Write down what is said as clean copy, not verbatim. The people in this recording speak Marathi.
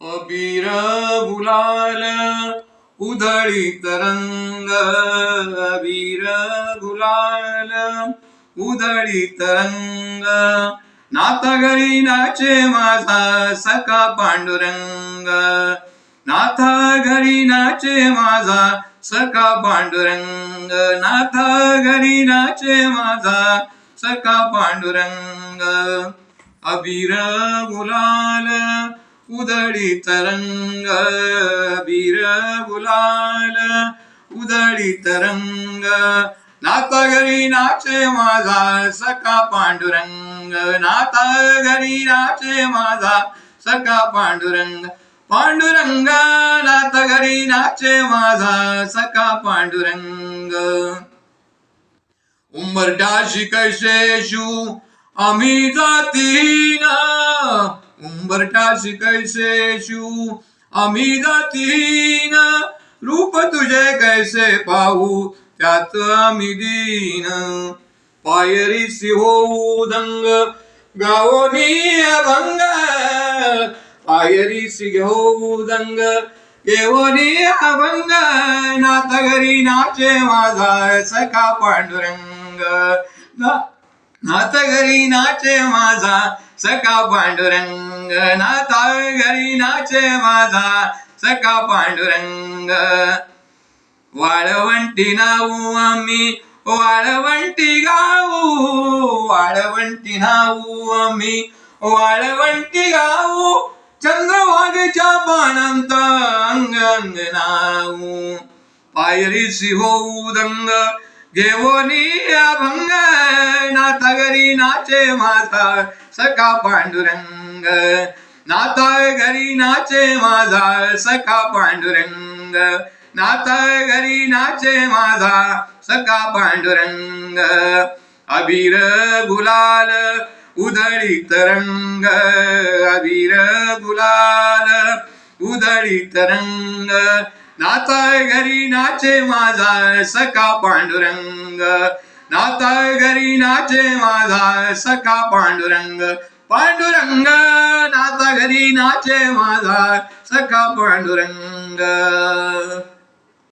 अबीर गुलाल उधळीत रंग, अबीर गुलाल उधळीत रंग, नाता घरी नाचे माझा सखा पांडुरंग, नाथा घरी नाचे माझा सखा पांडुरंग, नाथा घरी नाचे माझा सखा पांडुरंग. अबीर गुलाल उधळीत रंग, अबीर गुलाल उधळीत रंग, नाता घरी नाचे माझा सखा पांडुरंग, नाता घरी नाचे माझा सखा पांडुरंग. पांडुरंग नाता घरी नाचे माझा सखा पांडुरंग. उंबरठ्याशी कैसे शिव आम्ही जातीन, उंबरठ्याशी कैसे शिव आम्ही जातीन, रूप तुझे कैसे पाहू त्यात आम्ही दीन. पायरीसी होऊ दंग गावोनी अभंग, पायरीसी होऊ दंग केवनी अभंग, नाता घरी नाचे माझा सखा पांडुरंग, नाता घरी नाचे माझा सखा पांडुरंग, नाता घरी नाचे माझा सखा पांडुरंग. वाळवंटी नाऊ आम्ही वाळवंटी गाऊ, वाळवंटी नाऊ आम्ही वाळवंटी गाऊ, चंद्रभागेच्या पानांत अंग अंग नाऊ. पायरीसी होऊ दंग घेवोनी अभंग, नाता घरी नाचे माझा सखा पांडुरंग, नाता घरी नाचे माझा सखा पांडुरंग, नाता घरी नाचे माझा सखा पांडुरंग. अबीर गुलाल उधळीत रंग, अबीर गुलाल उधळीत रंग, नाता घरी नाचे माझा सखा पांडुरंग, नाता घरी नाचे माझा सखा पांडुरंग. पांडुरंग नाता घरी नाचे माझा सखा पांडुरंग.